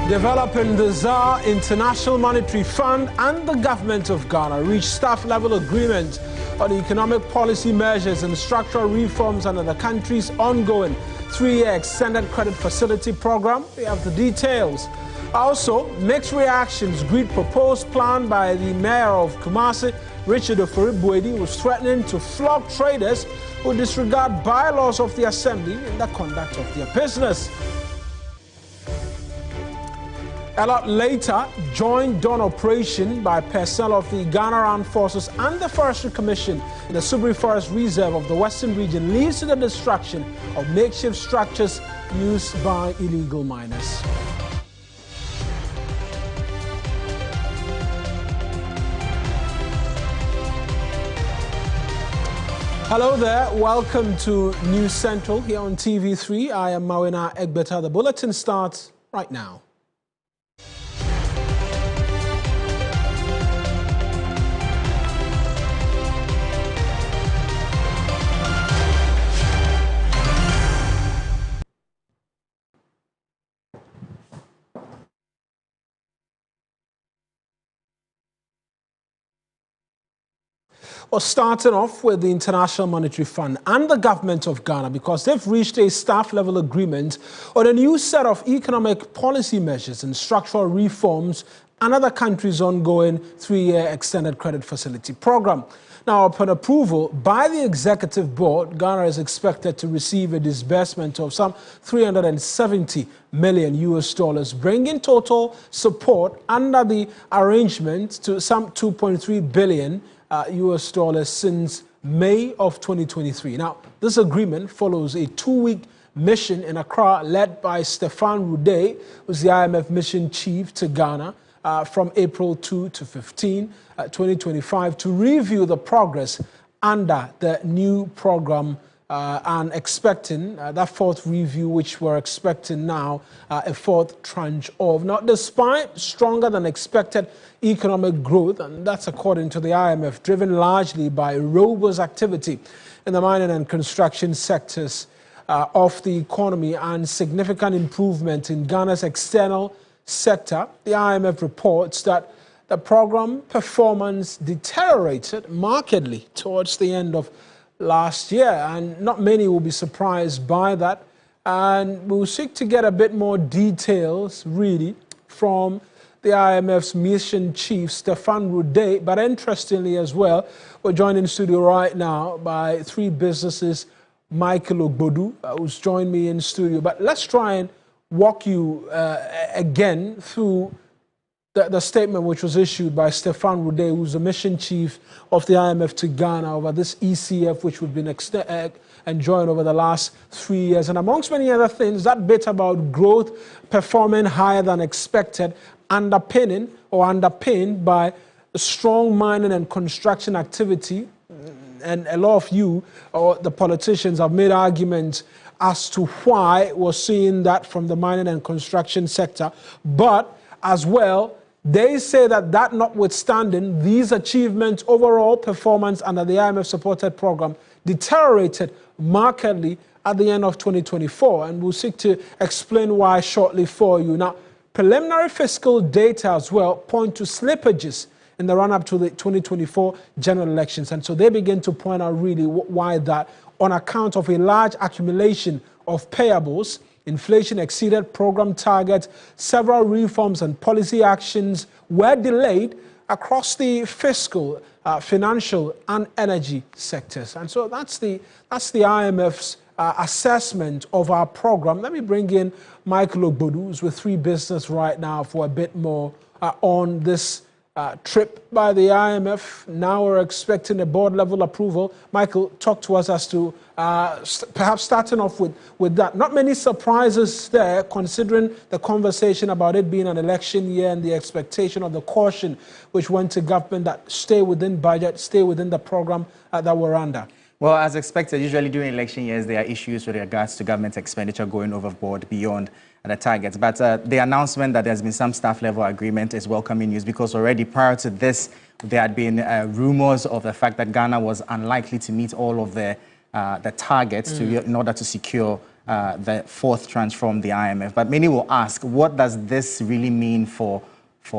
Developing the ZAR International Monetary Fund and the government of Ghana reached staff-level agreement on economic policy measures and structural reforms under the country's ongoing 3-year extended credit facility program. We have the details. Also, mixed reactions greet proposed plan by the mayor of Kumasi, Richard Ofori-Boedi, who was threatening to flog traders who disregard bylaws of the assembly in the conduct of their business. A lot later, joint dawn operation by personnel of the Ghana Armed Forces and the Forestry Commission in the Subri Forest Reserve of the Western region leads to the destruction of makeshift structures used by illegal miners. Hello there, welcome to News Central here on TV3. I am Mawina Egbeta. The bulletin starts right now. Well, starting off with the International Monetary Fund and the government of Ghana, because they've reached a staff-level agreement on a new set of economic policy measures and structural reforms under the country's ongoing 3-year extended credit facility program. Now, upon approval by the executive board, Ghana is expected to receive a disbursement of some $370 million, bringing total support under the arrangement to some $2.3 billion since May of 2023. Now, this agreement follows a 2-week mission in Accra led by Stefan Rude, who's the IMF mission chief to Ghana, from April 2 to 15, 2025, to review the progress under the new program and expecting that fourth review, which we're expecting now, a fourth tranche of. Now, despite stronger than expected economic growth, and that's according to the IMF, driven largely by robust activity in the mining and construction sectors of the economy and significant improvement in Ghana's external sector, the IMF reports that the program performance deteriorated markedly towards the end of last year, and not many will be surprised by that. And we'll seek to get a bit more details, really, from the IMF's mission chief, Stefan Rude. But interestingly as well, we're joined in studio right now by 3 businesses, Michael Ogbodu, who's joined me in studio. But let's try and walk you again through the statement which was issued by Stefan Rude, who's the mission chief of the IMF to Ghana over this ECF, which we've been enjoying over the last 3 years. And amongst many other things, that bit about growth performing higher than expected, underpinned by strong mining and construction activity. And a lot of you, or the politicians, have made arguments as to why we're seeing that from the mining and construction sector. But as well, they say that notwithstanding, these achievements, overall performance under the IMF-supported program deteriorated markedly at the end of 2024. And we'll seek to explain why shortly for you. Now, preliminary fiscal data as well point to slippages in the run-up to the 2024 general elections. And so they begin to point out really why that, on account of a large accumulation of payables. Inflation exceeded program targets. Several reforms and policy actions were delayed across the fiscal, financial, and energy sectors. And so that's the IMF's assessment of our program. Let me bring in Michael Ogbodu, who's with 3 Business right now, for a bit more on this trip by the IMF. Now we're expecting a board-level approval. Michael, talk to us as to perhaps starting off with that. Not many surprises there, considering the conversation about it being an election year and the expectation of the caution which went to government that stay within budget, stay within the program that we're under. Well, as expected, usually during election years, there are issues with regards to government expenditure going overboard beyond the targets. But the announcement that there's been some staff level agreement is welcoming news, because already prior to this, there had been rumors of the fact that Ghana was unlikely to meet all of the targets in order to secure the fourth tranche from the IMF. But many will ask, what does this really mean for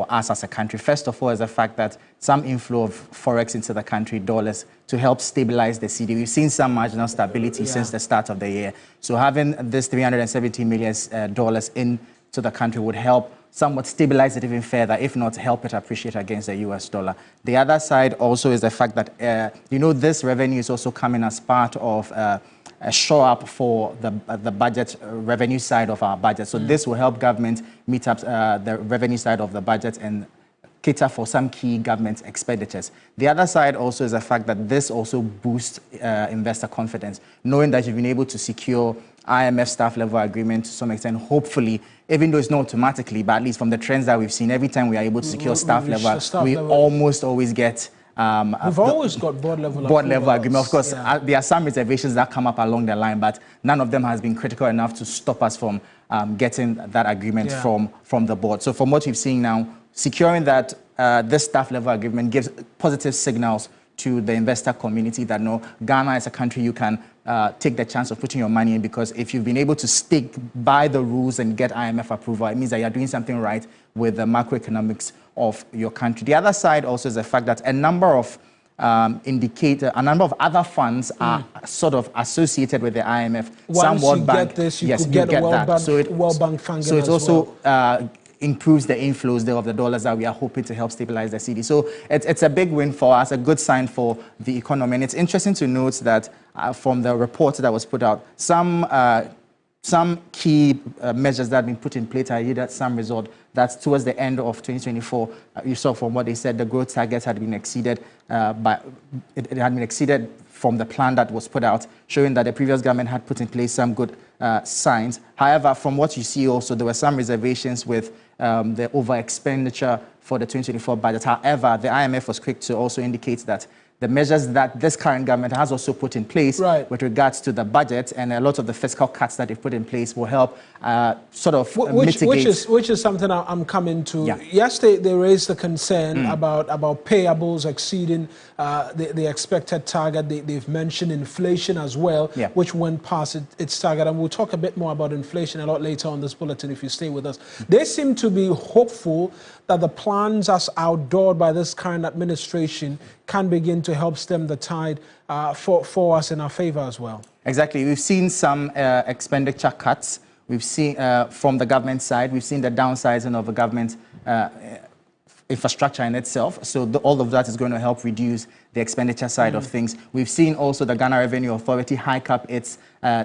us as a country? First of all, is the fact that some inflow of forex into the country, dollars, to help stabilize the cedi. We've seen some marginal stability since the start of the year. So having this $370 million into the country would help somewhat stabilize it even further, if not help it appreciate against the US dollar. The other side also is the fact that, this revenue is also coming as part of a shore up for the budget revenue side of our budget. So this will help government meet up the revenue side of the budget and cater for some key government expenditures. The other side also is the fact that this also boosts investor confidence, knowing that you've been able to secure IMF staff level agreement to some extent, hopefully, even though it's not automatically, but at least from the trends that we've seen, every time we are able to secure staff level, we almost always get we've always got board level agreement. Of course, there are some reservations that come up along the line, but none of them has been critical enough to stop us from getting that agreement from the board. So from what we've seen now, securing that this staff level agreement gives positive signals to the investor community that no, Ghana is a country you can take the chance of putting your money in, because if you've been able to stick by the rules and get IMF approval, it means that you're doing something right with the macroeconomics of your country. The other side also is the fact that a number of a number of other funds are sort of associated with the IMF. Once you get this, you could get a World Bank funding. So it also improves the inflows there of the dollars that we are hoping to help stabilize the cedi. So it's a big win for us, a good sign for the economy. And it's interesting to note that from the report that was put out, some key measures that have been put in place are yielded some result. That's towards the end of 2024. You saw from what they said, the growth targets had been exceeded it had been exceeded from the plan that was put out, showing that the previous government had put in place some good signs. However, from what you see also, there were some reservations with the over-expenditure for the 2024 budget. However, the IMF was quick to also indicate that the measures that this current government has also put in place with regards to the budget and a lot of the fiscal cuts that they've put in place will help sort of mitigate. Which is something I'm coming to. Yes, they raised the concern about payables exceeding the expected target. They've mentioned inflation as well, which went past its target. And we'll talk a bit more about inflation a lot later on this bulletin if you stay with us. They seem to be hopeful that the plans as outdoored by this current administration can begin to help stem the tide for us in our favor as well. Exactly. We've seen some expenditure cuts. We've seen from the government side, we've seen the downsizing of the government infrastructure in itself. So all of that is going to help reduce the expenditure side of things. We've seen also the Ghana Revenue Authority hike up its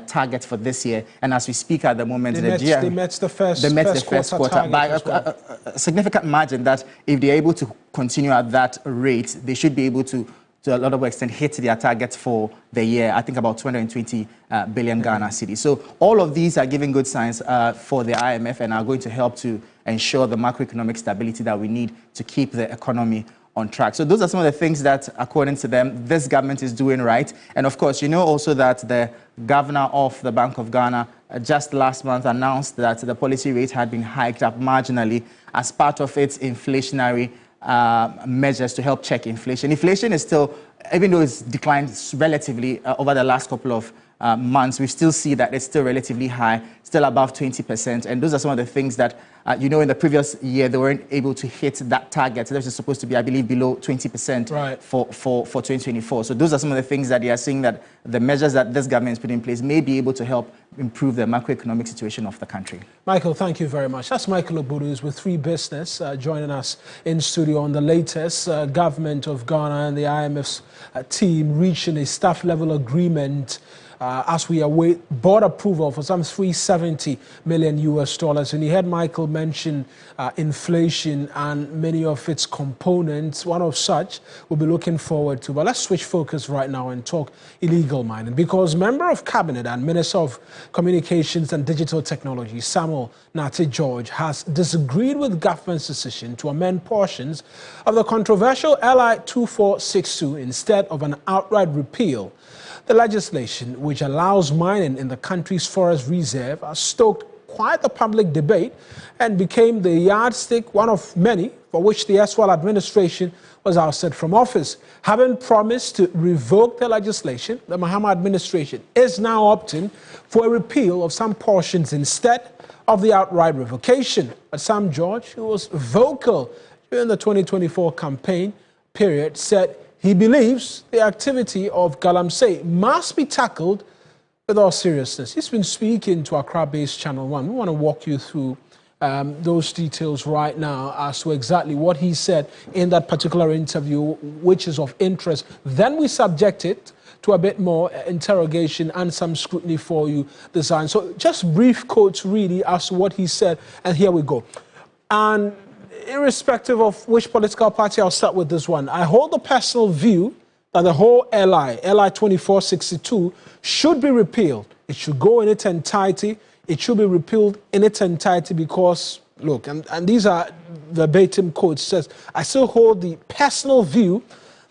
targets for this year. And as we speak at the moment, they met the first quarter by a significant margin, that if they're able to continue at that rate, they should be able to a lot of extent, hit their targets for the year. I think about 220 billion Ghana cedi. So all of these are giving good signs for the IMF and are going to help to ensure the macroeconomic stability that we need to keep the economy on track. So those are some of the things that, according to them, this government is doing right. And of course, you know also that the governor of the Bank of Ghana just last month announced that the policy rate had been hiked up marginally as part of its inflationary measures to help check inflation. Inflation is still, even though it's declined relatively over the last couple of months, we still see that it's still relatively high, still above 20%. And those are some of the things that, in the previous year, they weren't able to hit that target. So this is supposed to be, I believe, below 20% for 2024. So those are some of the things that they are seeing that the measures that this government has put in place may be able to help improve the macroeconomic situation of the country. Michael, thank you very much. That's Michael Obudu with 3 Business joining us in studio on the latest government of Ghana and the IMF's team reaching a staff level agreement as we await board approval for some $370 million. And you heard Michael mention inflation and many of its components. One of such we'll be looking forward to. But let's switch focus right now and talk illegal mining, because Member of Cabinet and Minister of Communications and Digital Technology, Samuel Nate George, has disagreed with government's decision to amend portions of the controversial LI 2462 instead of an outright repeal. The legislation, which allows mining in the country's forest reserve, has stoked quite the public debate and became the yardstick, one of many, for which the erstwhile administration was ousted from office. Having promised to revoke the legislation, the Mahama administration is now opting for a repeal of some portions instead of the outright revocation. But Sam George, who was vocal during the 2024 campaign period, said he believes the activity of Galamsey must be tackled with all seriousness. He's been speaking to Accra-based Channel 1. We want to walk you through those details right now as to exactly what he said in that particular interview, which is of interest. Then we subject it to a bit more interrogation and some scrutiny for you this time. So just brief quotes really as to what he said, and here we go. And irrespective of which political party, I'll start with this one. I hold the personal view that the whole LI 2462, should be repealed. It should go in its entirety. It should be repealed in its entirety because, look, and these are verbatim quotes, says, I still hold the personal view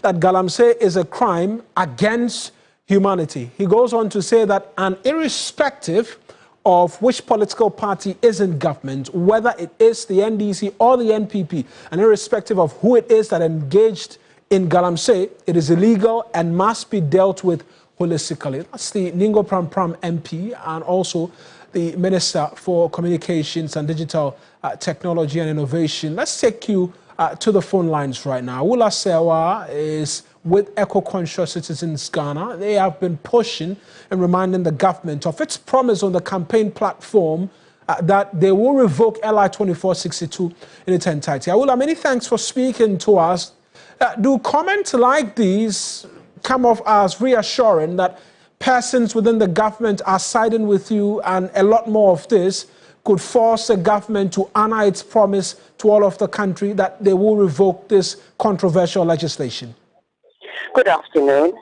that Galamsey is a crime against humanity. He goes on to say that, and irrespective of which political party is in government, whether it is the NDC or the NPP, and irrespective of who it is that engaged in Galamsey, it is illegal and must be dealt with holistically. That's the Ningo Pram MP and also the Minister for Communications and Digital Technology and Innovation. Let's take you to the phone lines right now. Wula Sewa is with Eco-Conscious Citizens Ghana. They have been pushing and reminding the government of its promise on the campaign platform that they will revoke LI 2462 in its entirety. Wula, many thanks for speaking to us. Do comments like these come off as reassuring that persons within the government are siding with you, and a lot more of this could force the government to honor its promise to all of the country that they will revoke this controversial legislation? Good afternoon.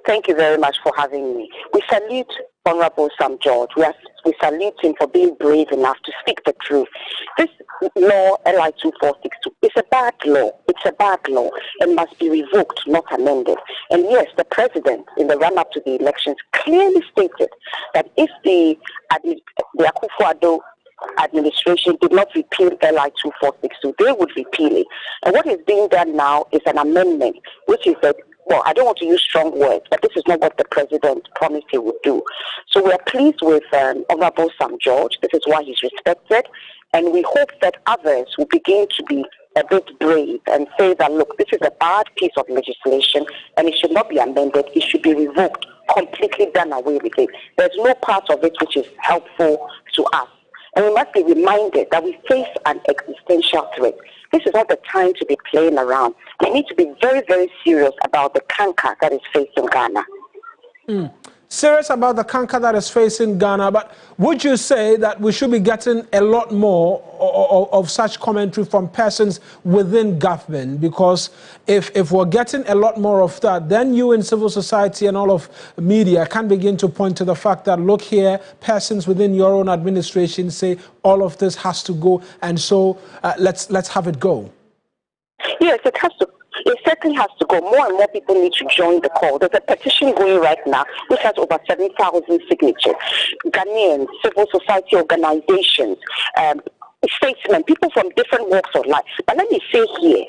Thank you very much for having me. We salute Honorable Sam George. We salute him for being brave enough to speak the truth. This law, LI 2462, is a bad law. It's a bad law and must be revoked, not amended. And yes, the president, in the run-up to the elections, clearly stated that if the Akufo-Addo administration did not repeal LI 2462, they would repeal it. And what is being done now is an amendment, which is that, well, I don't want to use strong words, but this is not what the president promised he would do. So we are pleased with Honorable Sam George. This is why he's respected. And we hope that others will begin to be a bit brave and say that, look, this is a bad piece of legislation and it should not be amended. It should be revoked, completely done away with it. There's no part of it which is helpful to us. And we must be reminded that we face an existential threat. This is not the time to be playing around. We need to be very, very serious about the canker that is facing Ghana. Serious about the canker that is facing Ghana, but would you say that we should be getting a lot more of such commentary from persons within government? Because if we're getting a lot more of that, then you in civil society and all of media can begin to point to the fact that, look here, persons within your own administration say all of this has to go, and so let's have it go. Yes, it has to. It certainly has to go. More and more people need to join the call. There's a petition going right now which has over 7,000 signatures. Ghanaians, civil society organizations, statesmen, people from different walks of life. But let me say here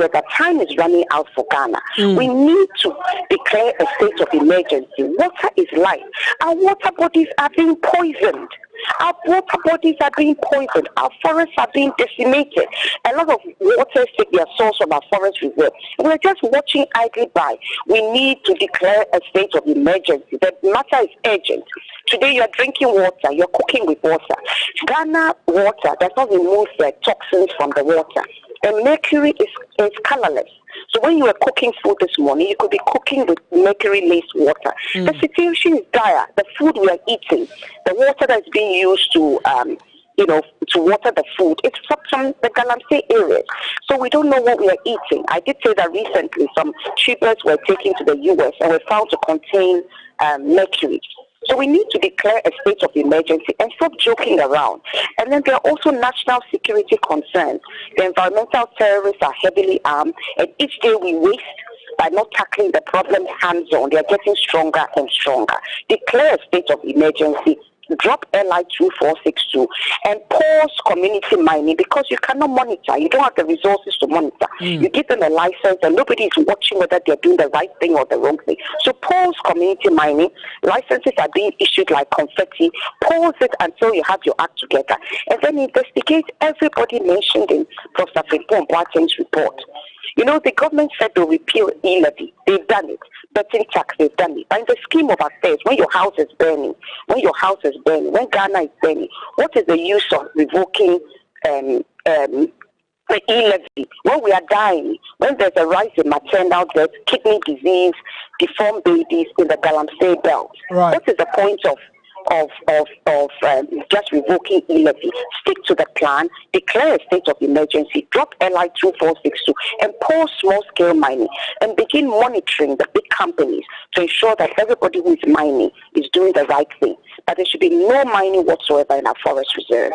that time is running out for Ghana. We need to declare a state of emergency. Water is life. Our water bodies are being poisoned. Our water bodies are being poisoned. Our forests are being decimated. A lot of waters take their source from our forest reserve. We're just watching idly by. We need to declare a state of emergency. The matter is urgent. Today you're drinking water, you're cooking with water. Ghana water does not remove the toxins from the water. The mercury is colorless. So when you were cooking food this morning, you could be cooking with mercury-laced water. The situation is dire. The food we are eating, the water that's being used to to water the food, it's from the Galamsey areas. So we don't know what we are eating. I did say that recently some tubers were taken to the US and were found to contain mercury. So we need to declare a state of emergency and stop joking around. And then there are also national security concerns. The environmental terrorists are heavily armed, and each day we waste by not tackling the problem hands-on. They are getting stronger and stronger. Declare a state of emergency. Drop LI 2462 and pause community mining because you cannot monitor. You don't have the resources to monitor. You give them a license and nobody is watching whether they're doing the right thing or the wrong thing. So pause community mining. Licenses are being issued like confetti. Pause it until you have your act together. And then investigate everybody mentioned in Professor Boateng's report. You know, the government said they'll repeal e-levy. They've done it. Betting tax, they've done it. But in the scheme of affairs, when your house is burning, when Ghana is burning, what is the use of revoking the e-levy? When we are dying, when there's a rise in maternal death, kidney disease, deformed babies in the Galamsey belt. Right. What is the point of just revoking e-levy? Stick to the plan, declare a state of emergency, drop LI 2462 and pause small-scale mining and begin monitoring the big companies to ensure that everybody who is mining is doing the right thing. But there should be no mining whatsoever in our forest reserve.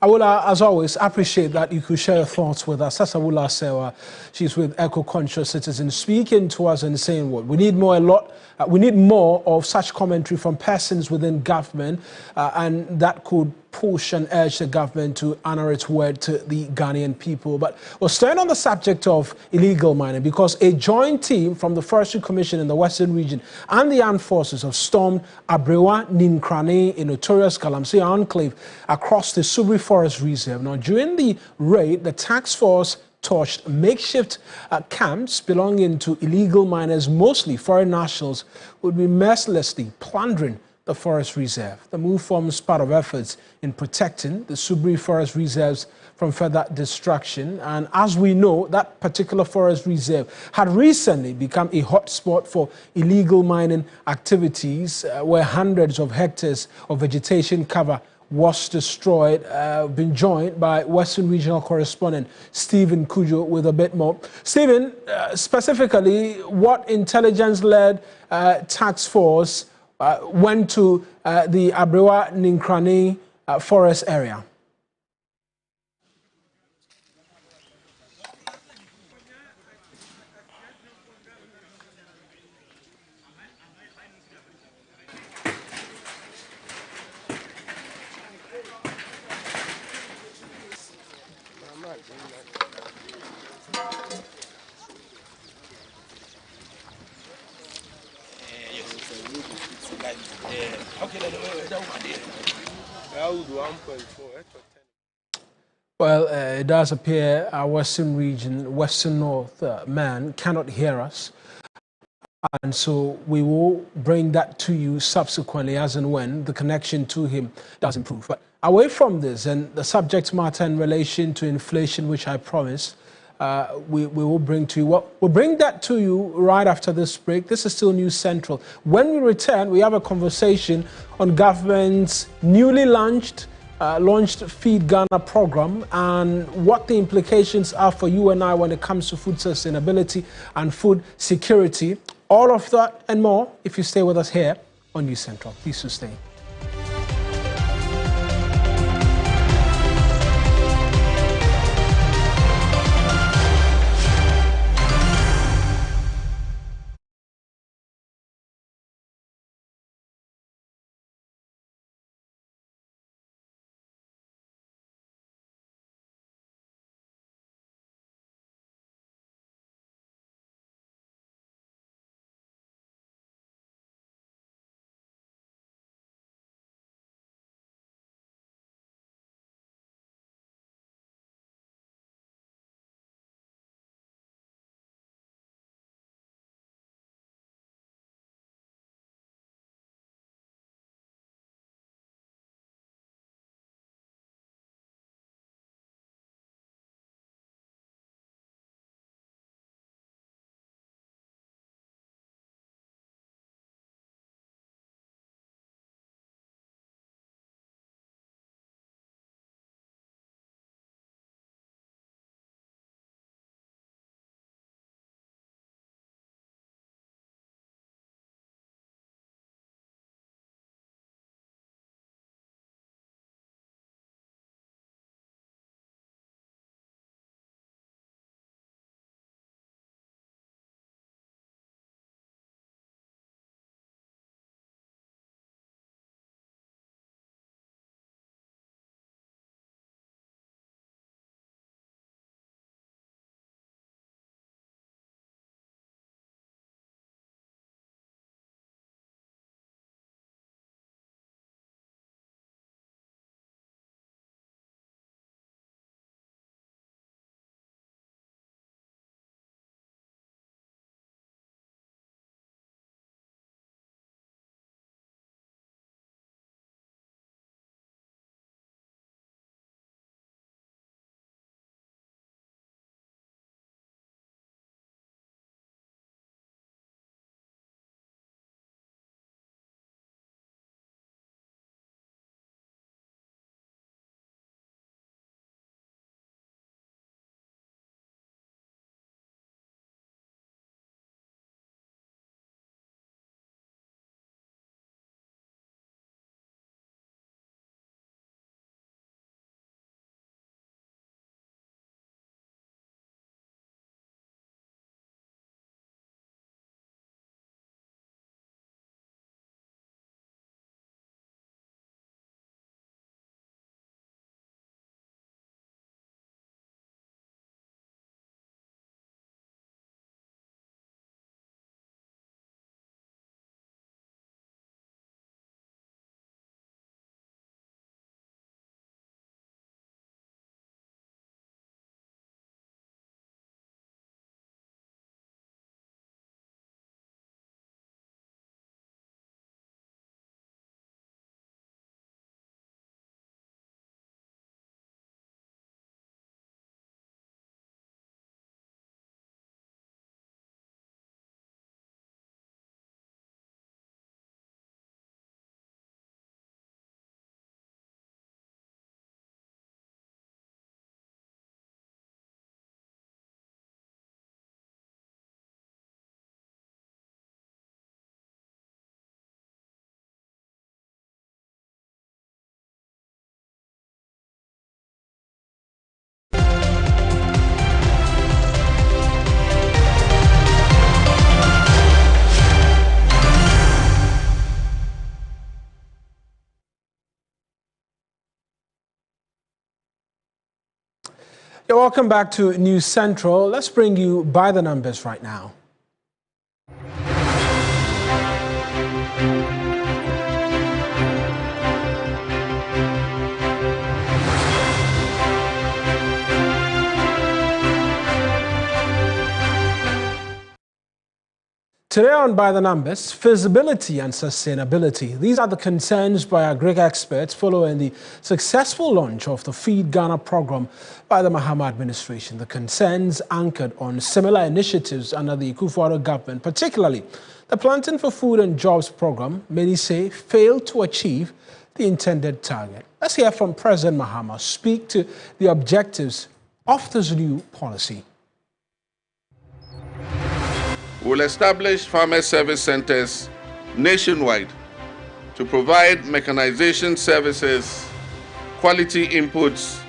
Awula, as always, appreciate that you could share your thoughts with us. That's Awula Sewa. She's with Eco-Conscious Citizens, speaking to us and saying what we need more. We need more of such commentary from persons within government, and that could push and urge the government to honor its word to the Ghanaian people. But we're staying on the subject of illegal mining because a joint team from the Forestry Commission in the Western region and the armed forces have stormed Abrewa Ninkrane in notorious Galamsey enclave across the Subri Forest Reserve. Now, during the raid, the task force torched makeshift camps belonging to illegal miners, mostly foreign nationals, who would be mercilessly plundering the forest reserve. The move forms part of efforts in protecting the Subri Forest Reserves from further destruction. And as we know, that particular forest reserve had recently become a hotspot for illegal mining activities, where hundreds of hectares of vegetation cover was destroyed. Been joined by Western Regional Correspondent Stephen Kujo with a bit more. Stephen, specifically, what intelligence-led task force went to the Abrewa Ninkrane forest area? Well, it does appear our Western region, Western North man cannot hear us. And so we will bring that to you subsequently as and when the connection to him does improve. But away from this and the subject matter in relation to inflation, which I promised, we will bring to you. Well, we'll bring that to you right after this break. This is still News Central. When we return, we have a conversation on government's newly launched Feed Ghana program and what the implications are for you and I when it comes to food sustainability and food security. All of that and more if you stay with us here on News Central. Please sustain. Yeah, welcome back to News Central. Let's bring you by the numbers right now. Today on By the Numbers, feasibility and sustainability. These are the concerns by Agric experts following the successful launch of the Feed Ghana program by the Mahama administration. The concerns anchored on similar initiatives under the Akufo-Addo government, particularly the Planting for Food and Jobs program, many say failed to achieve the intended target. Let's hear from President Mahama speak to the objectives of this new policy. We'll establish farmer service centers nationwide to provide mechanization services, quality inputs,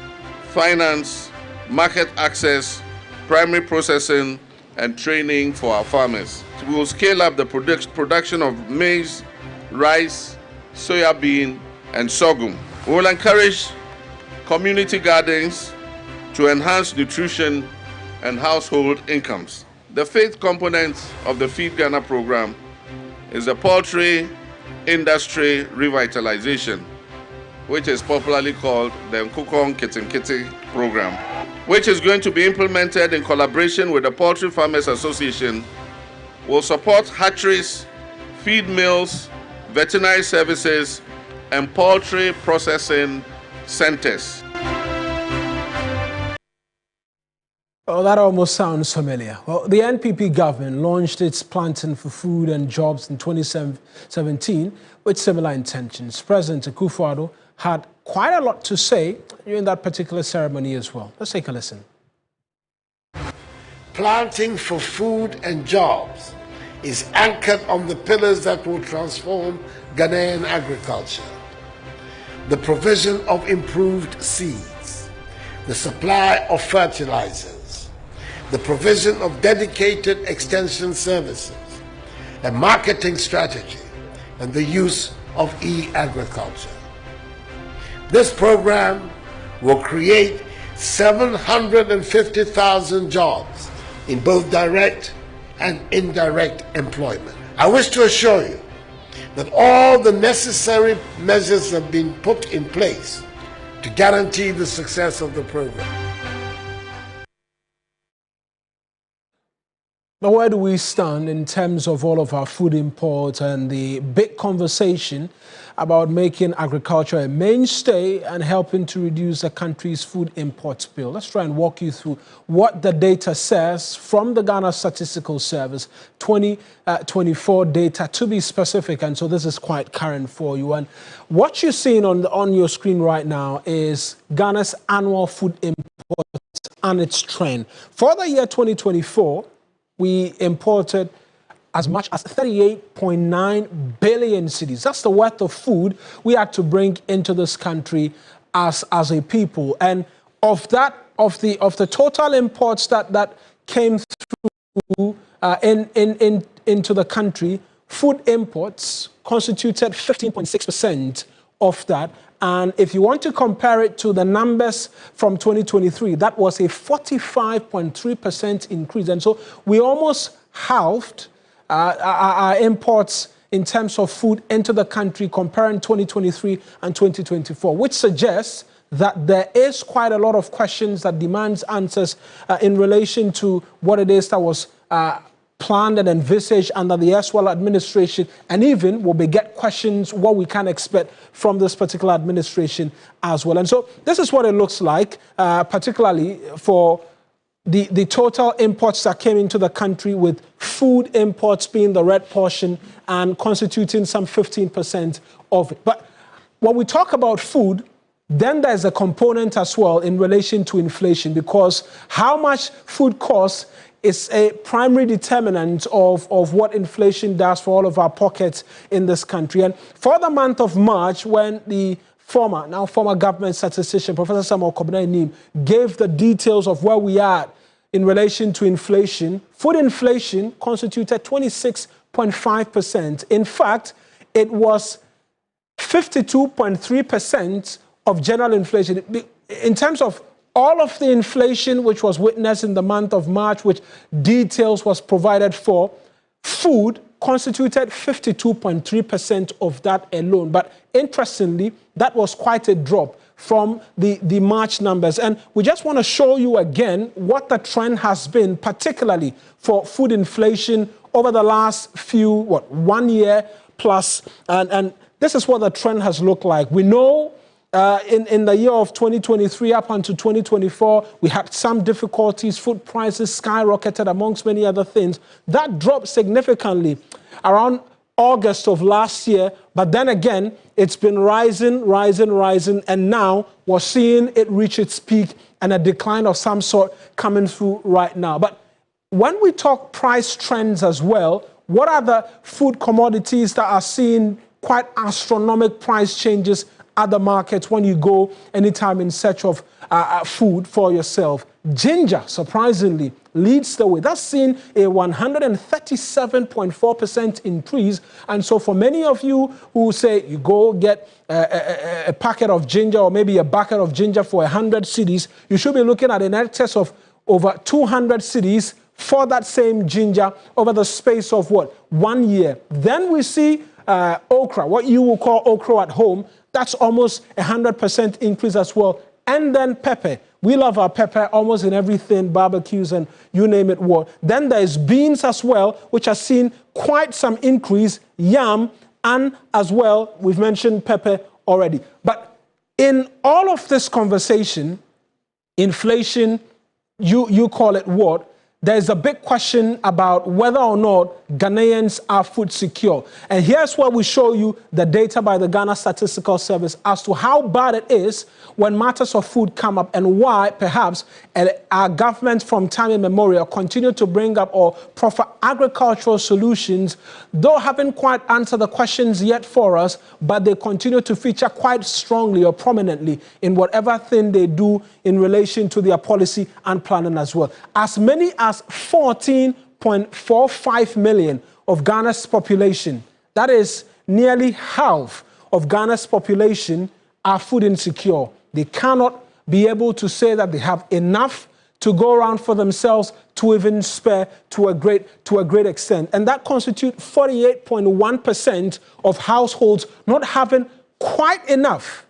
finance, market access, primary processing, and training for our farmers. We will scale up the production of maize, rice, soya bean, and sorghum. We will encourage community gardens to enhance nutrition and household incomes. The fifth component of the Feed Ghana program is the poultry industry revitalization, which is popularly called the Nkukong Kitinkiti program, which is going to be implemented in collaboration with the Poultry Farmers Association, will support hatcheries, feed mills, veterinary services, and poultry processing centers. Oh, that almost sounds familiar. Well, the NPP government launched its Planting for Food and Jobs in 2017 with similar intentions. President Akufo-Addo had quite a lot to say during that particular ceremony as well. Let's take a listen. Planting for Food and Jobs is anchored on the pillars that will transform Ghanaian agriculture. The provision of improved seeds, the supply of fertilizers, the provision of dedicated extension services, a marketing strategy, and the use of e-agriculture. This program will create 750,000 jobs in both direct and indirect employment. I wish to assure you that all the necessary measures have been put in place to guarantee the success of the program. Now, where do we stand in terms of all of our food imports and the big conversation about making agriculture a mainstay and helping to reduce the country's food imports bill? Let's try and walk you through what the data says from the Ghana Statistical Service, 2024 data to be specific, and so this is quite current for you. And what you're seeing on your screen right now is Ghana's annual food imports and its trend. For the year 2024, we imported as much as 38.9 billion cedis. That's the worth of food we had to bring into this country as a people. And of that, of the total imports that came through into the country, food imports constituted 15.6% of that. And if you want to compare it to the numbers from 2023, that was a 45.3% increase. And so we almost halved our imports in terms of food into the country comparing 2023 and 2024, which suggests that there is quite a lot of questions that demands answers in relation to what it is that was planned and envisaged under the Eswell administration, and even will beget questions what we can expect from this particular administration as well. And so this is what it looks like, particularly for the total imports that came into the country, with food imports being the red portion and constituting some 15% of it. But when we talk about food, then there's a component as well in relation to inflation, because how much food costs is a primary determinant of what inflation does for all of our pockets in this country. And for the month of March, when the former government statistician, Professor Samuel Kobina gave the details of where we are in relation to inflation, food inflation constituted 26.5%. In fact, it was 52.3% of general inflation. In terms of all of the inflation which was witnessed in the month of March, which details was provided for, food constituted 52.3% of that alone. But interestingly, that was quite a drop from the March numbers. And we just want to show you again what the trend has been, particularly for food inflation over the last few, 1 year plus. And this is what the trend has looked like. We know in the year of 2023 up until 2024, we had some difficulties. Food prices skyrocketed amongst many other things. That dropped significantly around August of last year, but then again, it's been rising, and now we're seeing it reach its peak and a decline of some sort coming through right now. But when we talk price trends as well, what are the food commodities that are seeing quite astronomical price changes at the markets when you go anytime in search of food for yourself? Ginger, surprisingly, leads the way. That's seen a 137.4% increase. And so for many of you who say you go get a packet of ginger or maybe a bucket of ginger for 100 cedis, you should be looking at an excess of over 200 cedis for that same ginger over the space of 1 year. Then we see okra, what you will call okra at home. That's almost 100% increase as well. And then pepper. We love our pepper almost in everything, barbecues and you name it what. Then there's beans as well, which has seen quite some increase, yam, and as well, we've mentioned pepper already. But in all of this conversation, inflation, you call it what? There's a big question about whether or not Ghanaians are food secure. And here's where we show you the data by the Ghana Statistical Service as to how bad it is when matters of food come up and why perhaps our government from time immemorial continue to bring up or proffer agricultural solutions, though haven't quite answered the questions yet for us, but they continue to feature quite strongly or prominently in whatever thing they do in relation to their policy and planning as well. As many as 14.45 million of Ghana's population, that is nearly half of Ghana's population, are food insecure. They cannot be able to say that they have enough to go around for themselves to even spare to a great extent. And that constitutes 48.1% of households not having quite enough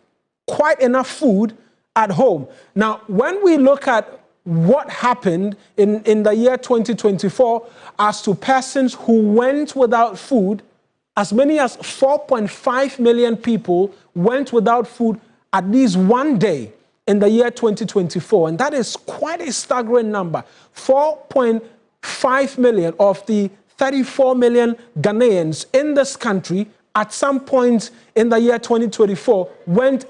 food at home. Now, when we look at what happened in the year 2024 as to persons who went without food, as many as 4.5 million people went without food at least one day in the year 2024. And that is quite a staggering number. 4.5 million of the 34 million Ghanaians in this country at some point in the year 2024 went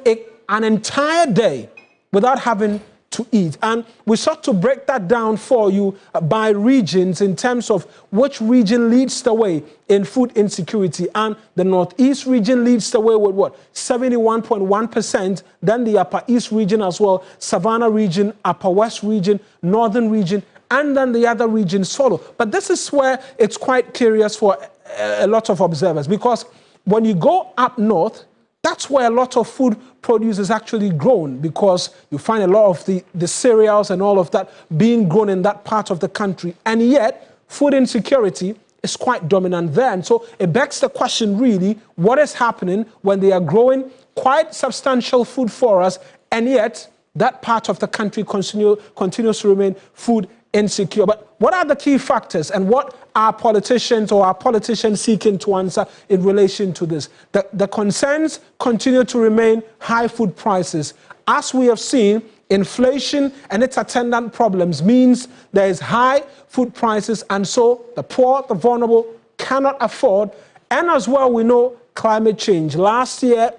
an entire day without having to eat. And we sought to break that down for you by regions in terms of which region leads the way in food insecurity. And the Northeast region leads the way with 71.1%. Then the Upper East region as well, Savannah region, Upper West region, Northern region, and then the other regions follow. But this is where it's quite curious for a lot of observers, because when you go up north, that's where a lot of food produce is actually grown, because you find a lot of the cereals and all of that being grown in that part of the country. And yet, food insecurity is quite dominant there. And so it begs the question, really, what is happening when they are growing quite substantial food for us, and yet that part of the country continues to remain food insecure? But what are the key factors, and what are politicians seeking to answer in relation to this? The concerns continue to remain high food prices. As we have seen, inflation and its attendant problems means there is high food prices, and so the poor, the vulnerable cannot afford. And as well, we know climate change. Last year,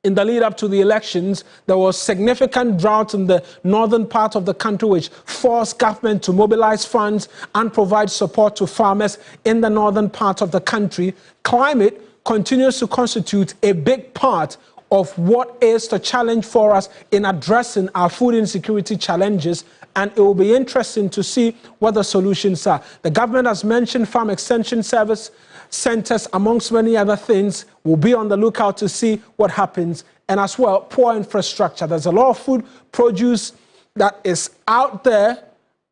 in the lead up to the elections, there was significant drought in the northern part of the country, which forced government to mobilize funds and provide support to farmers in the northern part of the country. Climate continues to constitute a big part of what is the challenge for us in addressing our food insecurity challenges, and it will be interesting to see what the solutions are. The government has mentioned farm extension service centers, amongst many other things. We'll be on the lookout to see what happens. And as well, poor infrastructure. There's a lot of food produce that is out there,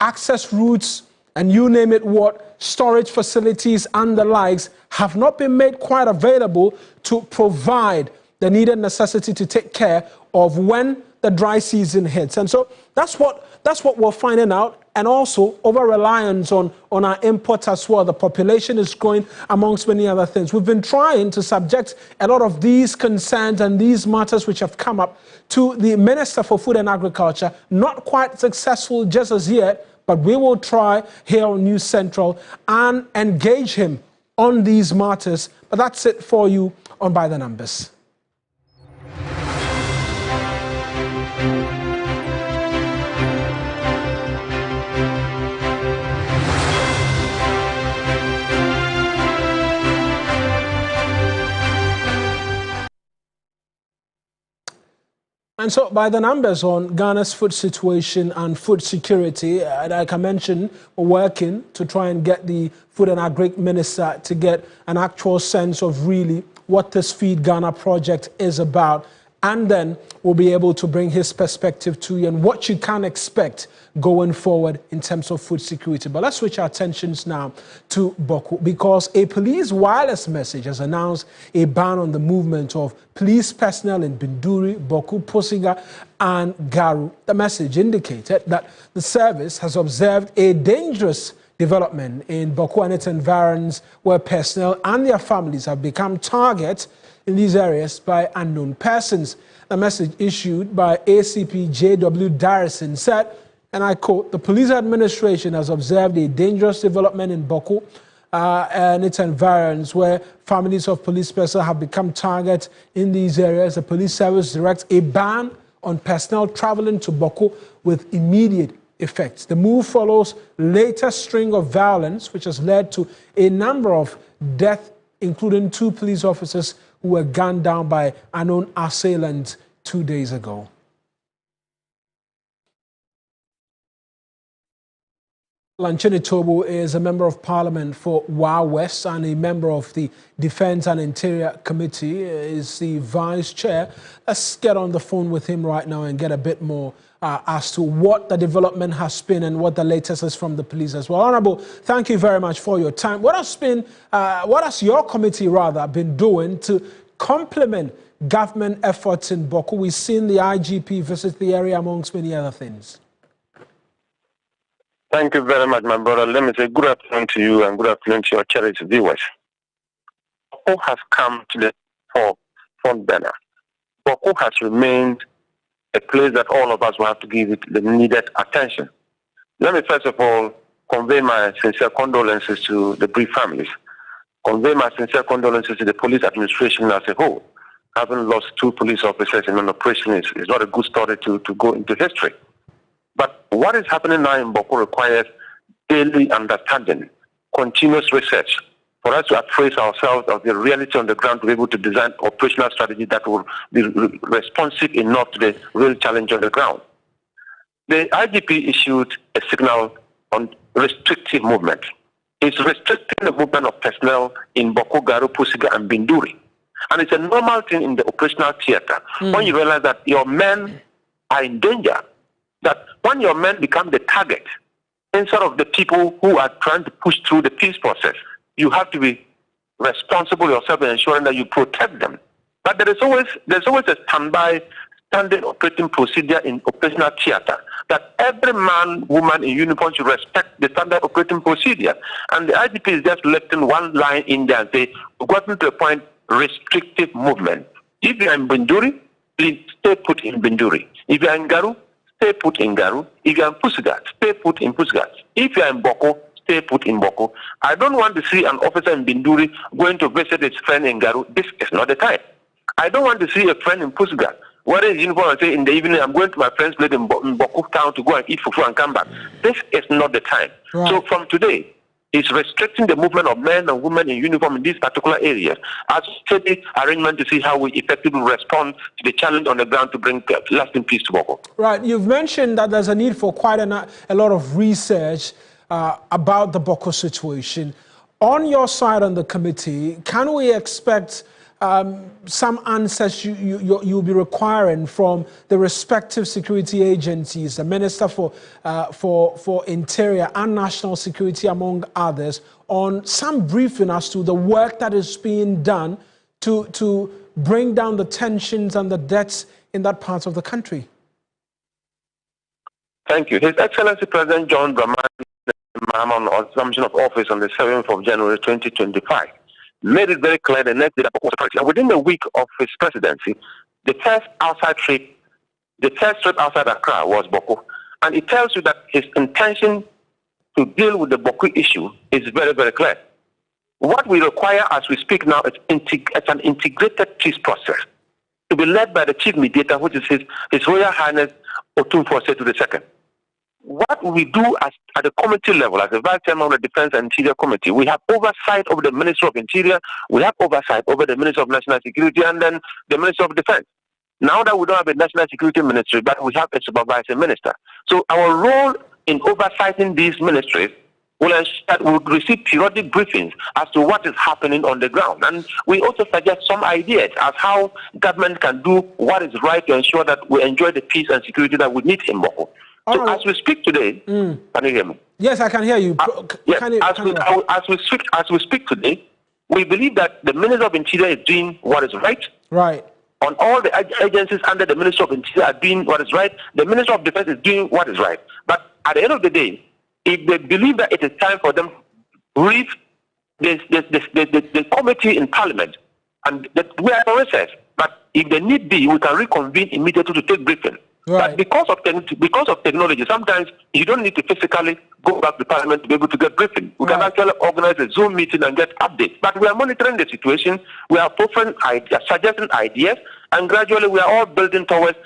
access routes, and you name it what, storage facilities and the likes, have not been made quite available to provide the needed necessity to take care of when the dry season hits. And so that's what we're finding out. And also over-reliance on our imports as well. The population is growing, amongst many other things. We've been trying to subject a lot of these concerns and these matters which have come up to the Minister for Food and Agriculture. Not quite successful just as yet, but we will try here on News Central and engage him on these matters. But that's it for you on By the Numbers. And so, by the numbers on Ghana's food situation and food security, like I mentioned, we're working to try and get the Food and Agric Minister to get an actual sense of really what this Feed Ghana project is about. And then we'll be able to bring his perspective to you and what you can expect going forward in terms of food security. But let's switch our attentions now to Bawku, because a police wireless message has announced a ban on the movement of police personnel in Binduri, Bawku, Posiga, and Garu. The message indicated that the service has observed a dangerous development in Bawku and its environs, where personnel and their families have become targets in these areas by unknown persons. The message issued by ACP J.W. Darrison said, and I quote, "The police administration has observed a dangerous development in Bawku and its environs, where families of police personnel have become targets in these areas. The police service directs a ban on personnel traveling to Bawku with immediate effects." The move follows latest string of violence, which has led to a number of deaths, including 2 police officers who were gunned down by unknown assailants 2 days ago. Lanchini Tobo is a member of parliament for Wa West and a member of the Defense and Interior Committee, is the vice chair. Let's get on the phone with him right now and get a bit more as to what the development has been and what the latest is from the police as well. Honorable, thank you very much for your time. What has your committee been doing to complement government efforts in Bawku? We've seen the IGP visit the area amongst many other things. Thank you very much, my brother. Let me say good afternoon to you and good afternoon to your cherished viewers. Bawku has come to the front burner. Bawku has remained a place that all of us will have to give it the needed attention. Let me first of all convey my sincere condolences to the bereaved families. Convey my sincere condolences to the police administration as a whole. Having lost 2 police officers in an operation is not a good story to go into history. But what is happening now in Bawku requires daily understanding, continuous research, for us to appraise ourselves of the reality on the ground to be able to design operational strategy that will be responsive enough to the real challenge on the ground. The IGP issued a signal on restrictive movement. It's restricting the movement of personnel in Bawku, Garu, Pusiga, and Binduri. And it's a normal thing in the operational theater. When you realize that your men are in danger, that when your men become the target, instead of the people who are trying to push through the peace process, you have to be responsible yourself in ensuring that you protect them. But there's always a standard operating procedure in operational theater, that every man, woman in uniform should respect the standard operating procedure. And the IGP is just lifting one line in there and say, we've gotten to a point, restrictive movement. If you are in Binduri, please stay put in Binduri. If you are in Garu, stay put in Garu. If you are in Pusiga, stay put in Pusiga. If you are in Bawku, stay put in Bawku. I don't want to see an officer in Binduri going to visit his friend in Garu. This is not the time. I don't want to see a friend in Pusiga wearing uniform and say in the evening, I'm going to my friend's place in Bawku town to go and eat fufu and come back. This is not the time. Right. So from today, it's restricting the movement of men and women in uniform in these particular areas as steady arrangement to see how we effectively respond to the challenge on the ground to bring lasting peace to Bawku. Right. You've mentioned that there's a need for quite a lot of research about the Bawku situation. On your side on the committee, can we expect some answers you'll be requiring from the respective security agencies, the Minister for Interior and National Security, among others, on some briefing as to the work that is being done to bring down the tensions and the deaths in that part of the country? Thank you. His Excellency President John Dramani Mahama, on assumption of office on the 7th of January 2025, made it very clear the next day that Bawku was a priority. And within the week of his presidency, the first trip outside Accra was Bawku. And it tells you that his intention to deal with the Bawku issue is very, very clear. What we require as we speak now is an integrated peace process to be led by the chief mediator, which is His Royal Highness Otumfuo Setu II. What we do at the committee level, as the Vice Chairman of the Defense and Interior Committee, we have oversight over the Ministry of Interior, we have oversight over the Ministry of National Security, and then the Ministry of Defense. Now that we don't have a National Security Ministry, but we have a supervising minister. So our role in oversighting these ministries will ensure that we would receive periodic briefings as to what is happening on the ground. And we also suggest some ideas as how government can do what is right to ensure that we enjoy the peace and security that we need in Bawku. So as we speak today, can you hear me? Yes, I can hear you. As we speak today, we believe that the Minister of Interior is doing what is right. Right. On all the agencies under the Minister of Interior are doing what is right. The Minister of Defense is doing what is right. But at the end of the day, if they believe that it is time for them to brief the committee in Parliament, and that we are in recess, but if the need be, we can reconvene immediately to take briefing. Right. But because of technology, sometimes you don't need to physically go back to Parliament to be able to get briefing. We can actually organize a Zoom meeting and get updates. But we are monitoring the situation. We are offering ideas, suggesting ideas, and gradually we are all building towards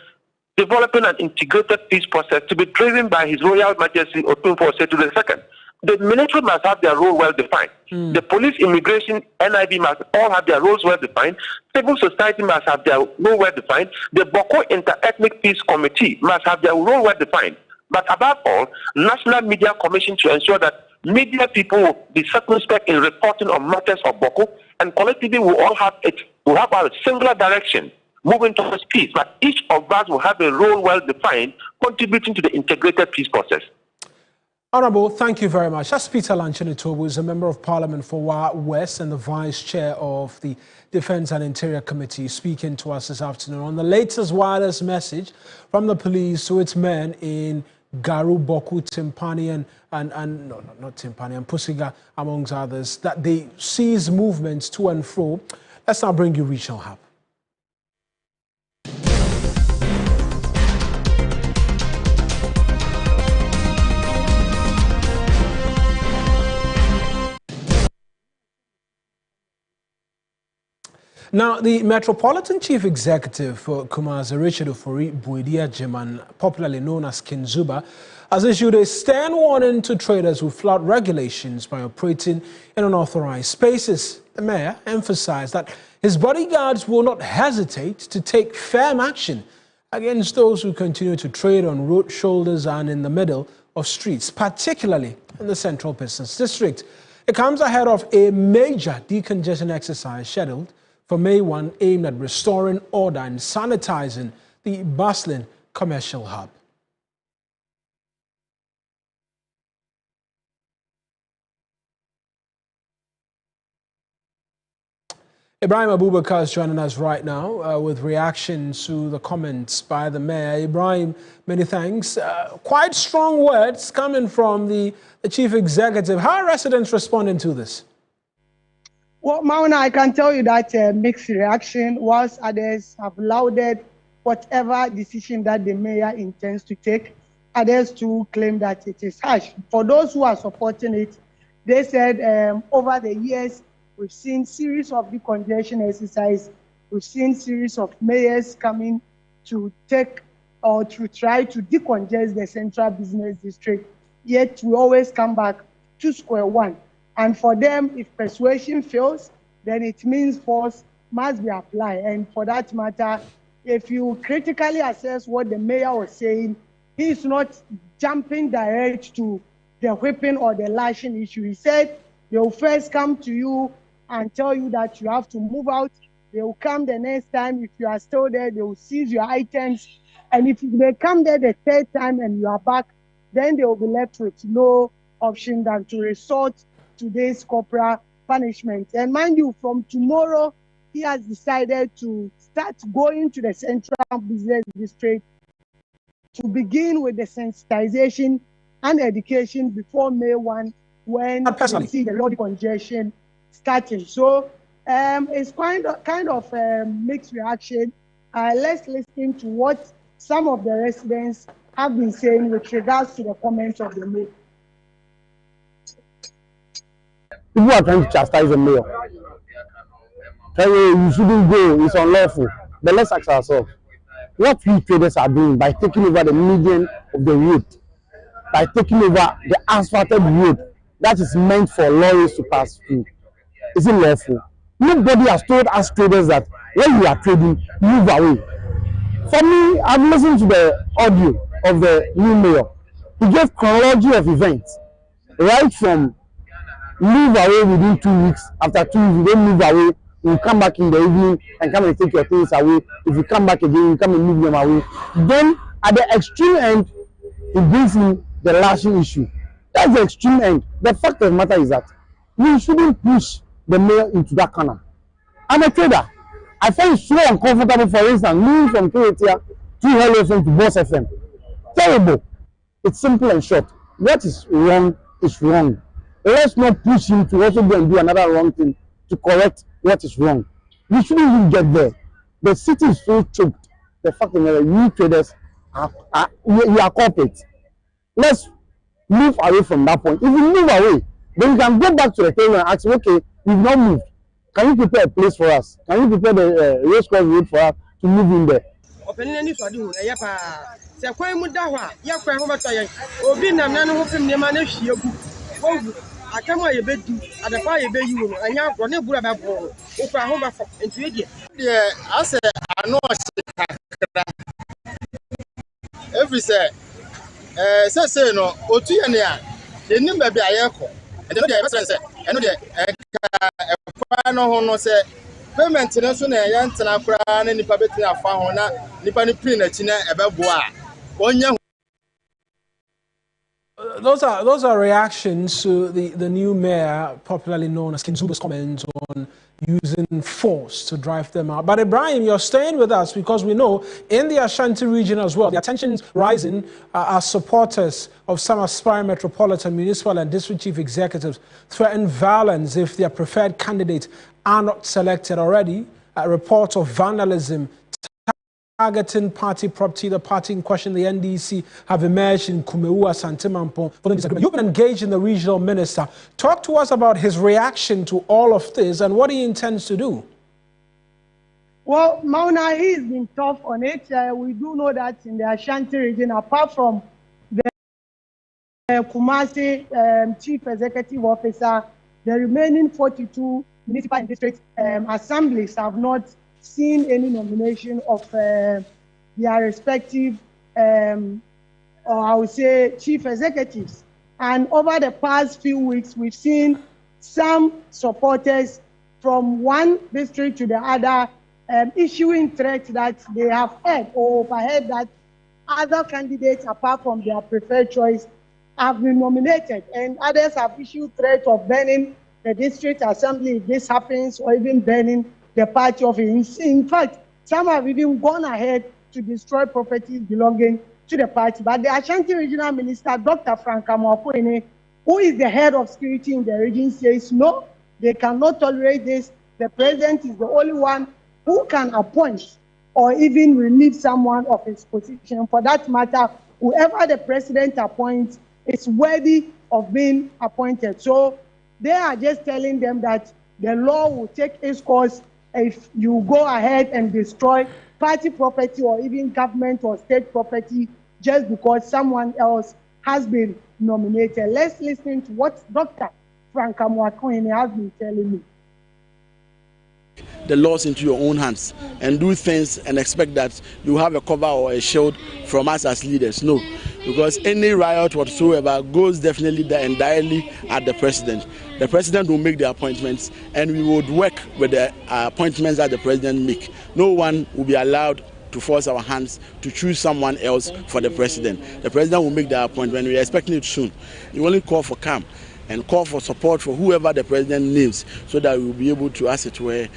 developing an integrated peace process to be driven by His Royal Majesty Otumfuo Setu II. The military must have their role well defined. The police, immigration, NIB must all have their roles well defined. Civil society must have their role well defined. The Bawku Inter-Ethnic Peace Committee must have their role well defined. But above all, National Media Commission to ensure that media people will be circumspect in reporting on matters of Bawku, and collectively we all have a singular direction moving towards peace. But each of us will have a role well defined, contributing to the integrated peace process. Honourable, thank you very much. That's Peter Lanchinitobu, who is a Member of Parliament for Wa West and the Vice Chair of the Defence and Interior Committee, speaking to us this afternoon on the latest wireless message from the police to its men in Garu, Bawku, Timpani, and Pusiga, amongst others, that they seize movements to and fro. Let's now bring you Regional Hub. Now, the Metropolitan Chief Executive for Kumasi, Richard Ofori Buidia Jiman, popularly known as King Zuba, has issued a stern warning to traders who flout regulations by operating in unauthorized spaces. The mayor emphasized that his bodyguards will not hesitate to take firm action against those who continue to trade on road shoulders and in the middle of streets, particularly in the Central Business District. It comes ahead of a major decongestion exercise scheduled for May 1, aimed at restoring order and sanitizing the bustling commercial hub. Ibrahim Abubakar is joining us right now with reactions to the comments by the mayor. Ibrahim, many thanks. Quite strong words coming from the chief executive. How are residents responding to this? Well, Mauna, I can tell you that mixed reaction, whilst others have lauded whatever decision that the mayor intends to take. Others too claim that it is harsh. For those who are supporting it, they said over the years, we've seen series of decongestion exercise. We've seen series of mayors coming to take or to try to decongest the Central Business District. Yet we always come back to square one. And for them, if persuasion fails, then it means force must be applied. And for that matter, if you critically assess what the mayor was saying, he is not jumping direct to the whipping or the lashing issue. He said they will first come to you and tell you that you have to move out. They will come the next time. If you are still there, they will seize your items. And if they come there the third time and you are back, then they will be left with no option than to resort to this corporal punishment. And mind you, from tomorrow, he has decided to start going to the Central Business District to begin with the sensitization and education before May 1, when we see the road congestion starting. So it's kind of mixed reaction. Let's listen to what some of the residents have been saying with regards to the comments of the mayor. People are trying to chastise the mayor. You shouldn't go, it's unlawful. But let's ask ourselves, what we traders are doing by taking over the median of the road, by taking over the asphalted road that is meant for lorries to pass through, is it lawful? Nobody has told us traders that when we are trading, move away. For me, I've listened to the audio of the new mayor. He gave chronology of events, right from move away within 2 weeks. After 2 weeks, you don't move away. You come back in the evening and come and take your things away. If you come back again, you come and move them away. Then, at the extreme end, he brings in the lashing issue. That's the extreme end. The fact of the matter is that we shouldn't push the mayor into that corner. I'm a trader. I find it so uncomfortable, for instance, moving from Kenya to Hello FM to Boss FM. Terrible. It's simple and short. What is wrong is wrong. Let's not push him to also go and do another wrong thing to correct what is wrong. We shouldn't even get there. The city is so choked. The fact that we traders we are corporate. Let's move away from that point. If we move away, then we can go back to the table and ask, okay, we've not moved. Can you prepare a place for us? Can you prepare the race course road for us to move in there? Every say no, otu ye ne a, ye nim ba bia ye ko. E de no dey say, e no dey kwa no ho no say payment ne so na ye ntena kura na nipa betin afa ho na nipa ni pin na chi na e be bo a. Onya Those are reactions to the new mayor, popularly known as King Zuba's comments on using force to drive them out. But Ibrahim, you're staying with us because we know in the Ashanti region as well, the attention's rising as supporters of some aspiring metropolitan, municipal and district chief executives threaten violence if their preferred candidates are not selected already. Reports of vandalism targeting party property, the party in question, the NDC, have emerged in Kumeua, Santimampo. You've been engaged in the regional minister. Talk to us about his reaction to all of this and what he intends to do. Well, Mauna, he's been tough on it. We do know that in the Ashanti region, apart from the Kumasi chief executive officer, the remaining 42 municipal and district assemblies have not seen any nomination of their respective, or I would say, chief executives. And over the past few weeks, we've seen some supporters from one district to the other issuing threats that they have heard or overheard that other candidates, apart from their preferred choice, have been nominated. And others have issued threats of burning the district assembly if this happens, or even burning the party office. In fact, some have even gone ahead to destroy properties belonging to the party. But the Ashanti Regional Minister, Dr. Frank Amwakwene, who is the head of security in the region, says no, they cannot tolerate this. The president is the only one who can appoint or even relieve someone of his position. For that matter, whoever the president appoints is worthy of being appointed. So they are just telling them that the law will take its course if you go ahead and destroy party property or even government or state property just because someone else has been nominated. Let's listen to what Dr. Frank Amwakwene has been telling me. The laws into your own hands and do things and expect that you have a cover or a shield from us as leaders. No, because any riot whatsoever goes definitely there and directly at the president. The president will make the appointments, and we would work with the appointments that the president make. No one will be allowed to force our hands to choose someone else for the president. The president will make the appointment. We are expecting it soon. We only call for calm and call for support for whoever the president names, so that we will be able to, as it were,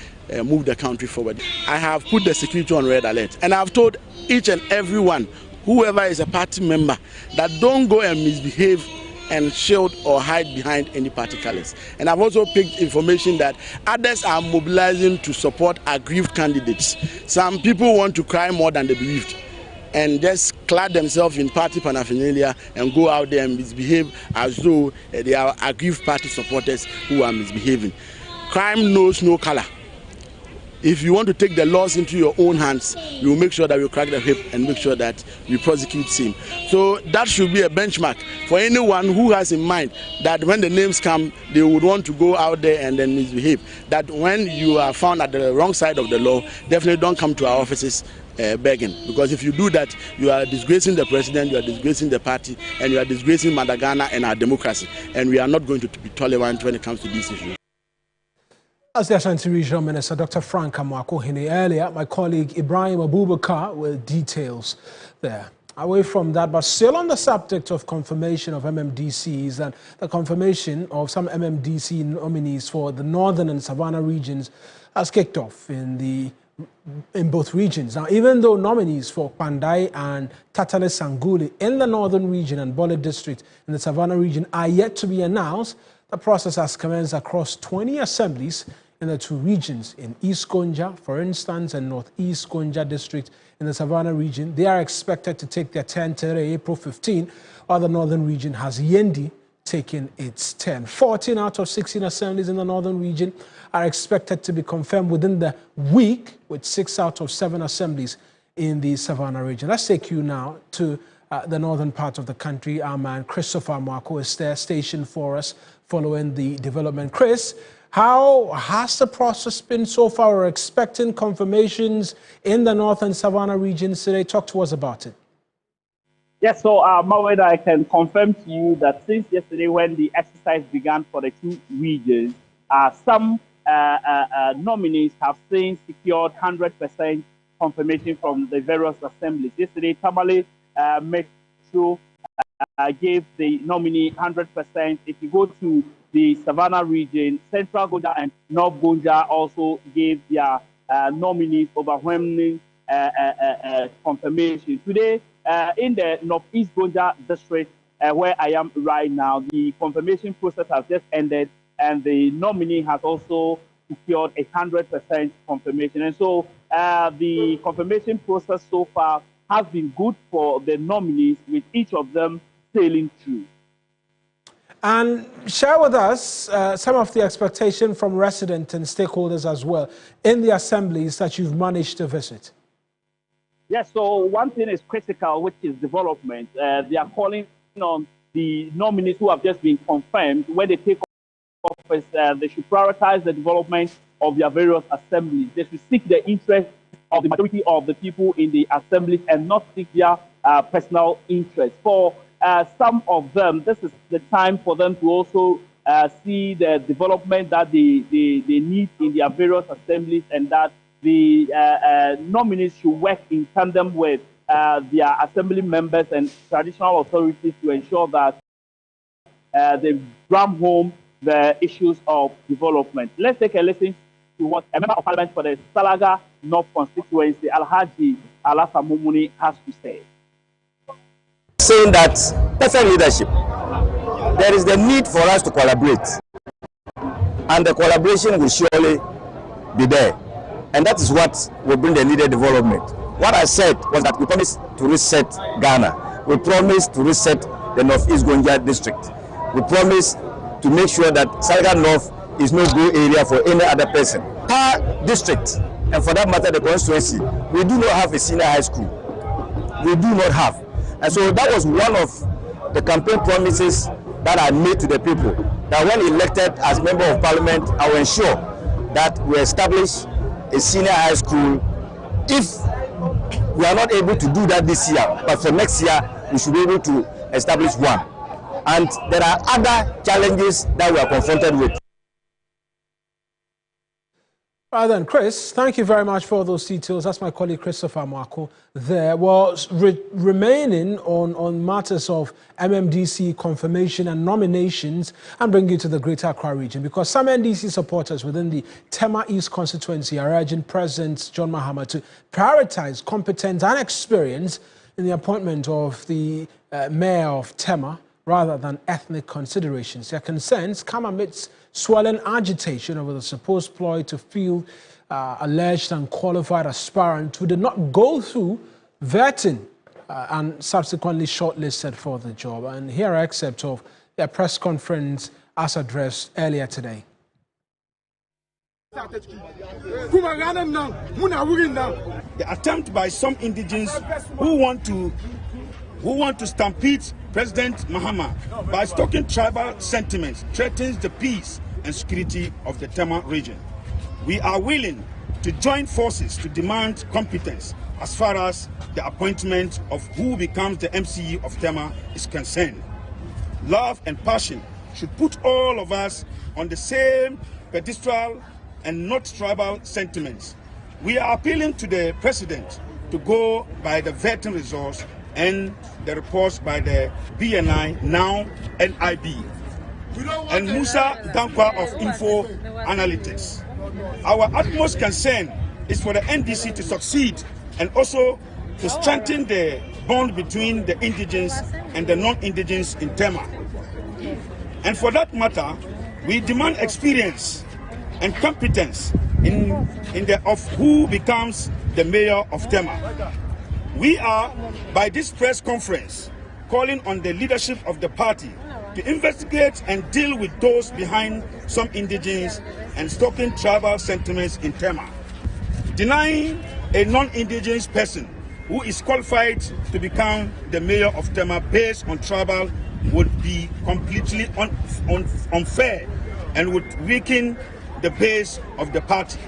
move the country forward. I have put the security on red alert, and I have told each and everyone, whoever is a party member, that don't go and misbehave and shield or hide behind any party colors. And I've also picked information that others are mobilizing to support aggrieved candidates. Some people want to cry more than they believed and just clad themselves in party paraphernalia and go out there and misbehave as though they are aggrieved party supporters who are misbehaving. Crime knows no color. If you want to take the laws into your own hands, you will make sure that we crack the whip and make sure that we prosecute him. So that should be a benchmark for anyone who has in mind that when the names come, they would want to go out there and then misbehave. That when you are found at the wrong side of the law, definitely don't come to our offices begging. Because if you do that, you are disgracing the president, you are disgracing the party, and you are disgracing Ghana and our democracy. And we are not going to be tolerant when it comes to these issues. As the Ashanti Regional Minister, Dr. Frank Bawku earlier, my colleague Ibrahim Abubakar with details there. Away from that, but still on the subject of confirmation of MMDCs and the confirmation of some MMDC nominees for the northern and savannah regions has kicked off in both regions. Now, even though nominees for Pandai and Tatale Sanguli in the northern region and Bole district in the savannah region are yet to be announced, the process has commenced across 20 assemblies in the two regions. In East Gonja, for instance, and Northeast Gonja district in the Savannah region, they are expected to take their turn today, April 15, while the northern region has Yendi taking its turn. 14 out of 16 assemblies in the northern region are expected to be confirmed within the week, with 6 out of 7 assemblies in the Savannah region. Let's take you now to the northern part of the country. Our man Christopher Marco is there, stationed for us, following the development. Chris, how has the process been so far? We're expecting confirmations in the north and savannah regions today. Talk to us about it. Yes, so Maweda, I can confirm to you that since yesterday when the exercise began for the two regions, some nominees have since secured 100% confirmation from the various assemblies. Yesterday, Tamale Metro gave the nominee 100%. If you go to the Savannah region, Central Gonja and North Gonja also gave their nominees overwhelming confirmation. Today, in the Northeast Gonja district, where I am right now, the confirmation process has just ended, and the nominee has also secured 100% confirmation. And so the confirmation process so far has been good for the nominees, with each of them sailing through. And share with us some of the expectation from residents and stakeholders as well in the assemblies that you've managed to visit. Yes, so one thing is critical, which is development. They are calling on the nominees who have just been confirmed. When they take office, they should prioritize the development of their various assemblies. They should seek the interest of the majority of the people in the assemblies and not seek their personal interest. For some of them, this is the time for them to also see the development that they need in their various assemblies, and that the nominees should work in tandem with their assembly members and traditional authorities to ensure that they drum home the issues of development. Let's take a listen to what a member of parliament for the Salaga North constituency, Alhaji Alasa Mumuni, has to say. Saying that perfect leadership, there is the need for us to collaborate, and the collaboration will surely be there, and that is what will bring the needed development. What I said was that we promised to reset Ghana. We promised to reset the Northeast Gonja district. We promised to make sure that Salaga North is no go area for any other person. Our district, and for that matter the constituency, we do not have a senior high school. We do not have. And so that was one of the campaign promises that I made to the people, that when elected as member of parliament, I will ensure that we establish a senior high school. If we are not able to do that this year, but for next year, we should be able to establish one. And there are other challenges that we are confronted with. Right then, Chris, thank you very much for those details. That's my colleague Christopher Bawku there. Well, remaining on matters of MMDC confirmation and nominations, and bring you to the Greater Accra region, because some NDC supporters within the Tema East constituency are urging President John Mahama to prioritize competence and experience in the appointment of the mayor of Tema rather than ethnic considerations. Their concerns come amidst swelling agitation over the supposed ploy to fill alleged unqualified aspirant who did not go through vetting and subsequently shortlisted for the job. And here are excerpts of their press conference as addressed earlier today. The attempt by some indigents who want to stampede President Mahama by stoking tribal sentiments threatens the peace and security of the Tema region. We are willing to join forces to demand competence as far as the appointment of who becomes the MCE of Tema is concerned. Love and passion should put all of us on the same pedestal and not tribal sentiments. We are appealing to the President to go by the vetting results and the reports by the BNI, now NIB, and Musa Dankwa of Info Analytics. Our utmost concern is for the NDC to succeed and also to strengthen the bond between the indigents and the non-indigents in Tema. And for that matter, we demand experience and competence of who becomes the mayor of Tema. We are, by this press conference, calling on the leadership of the party to investigate and deal with those behind some indigents and stoking tribal sentiments in Tema. Denying a non-indigenous person who is qualified to become the mayor of Tema based on tribal would be completely unfair and would weaken the base of the party.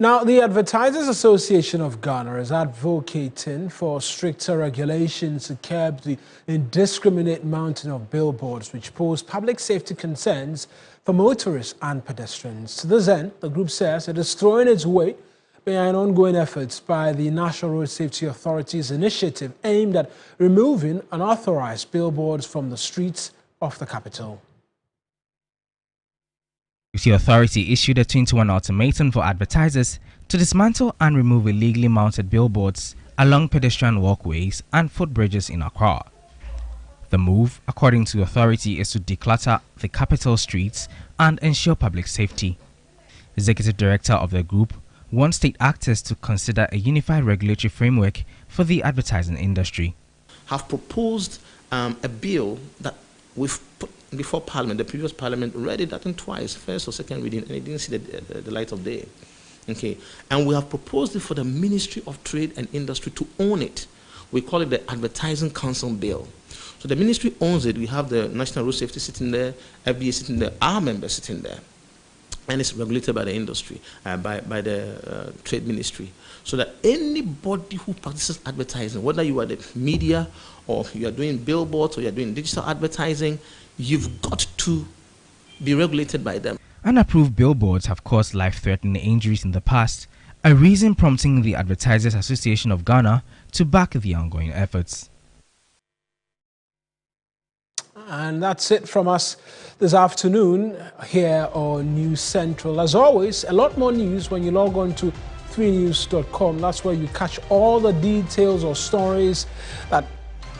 Now, the Advertisers Association of Ghana is advocating for stricter regulations to curb the indiscriminate mounting of billboards which pose public safety concerns for motorists and pedestrians. To this end, the group says it is throwing its weight behind ongoing efforts by the National Road Safety Authority's initiative aimed at removing unauthorized billboards from the streets of the capital. The authority issued a 21 ultimatum for advertisers to dismantle and remove illegally mounted billboards along pedestrian walkways and footbridges in Accra. The move, according to the authority, is to declutter the capital streets and ensure public safety. Executive Director of the group wants state actors to consider a unified regulatory framework for the advertising industry. Have proposed a bill that we've put before Parliament. The previous Parliament read it, I think twice, first or second reading, and it didn't see the light of day. Okay, and we have proposed it for the Ministry of Trade and Industry to own it. We call it the Advertising Council Bill. So the ministry owns it. We have the National Road Safety sitting there, FBA sitting there, our members sitting there, and it's regulated by the industry, by the Trade Ministry. So that anybody who practices advertising, whether you are the media or you are doing billboards or you are doing digital advertising, you've got to be regulated by them. Unapproved billboards have caused life-threatening injuries in the past, a reason prompting the Advertisers Association of Ghana to back the ongoing efforts. And that's it from us this afternoon here on News Central. As always, a lot more news when you log on to 3news.com. That's where you catch all the details or stories that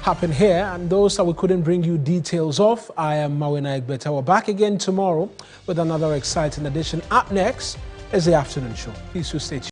happen here and those that we couldn't bring you details of. I am Mawina Egbeta. We're back again tomorrow with another exciting edition. Up next is the afternoon show. Please stay tuned.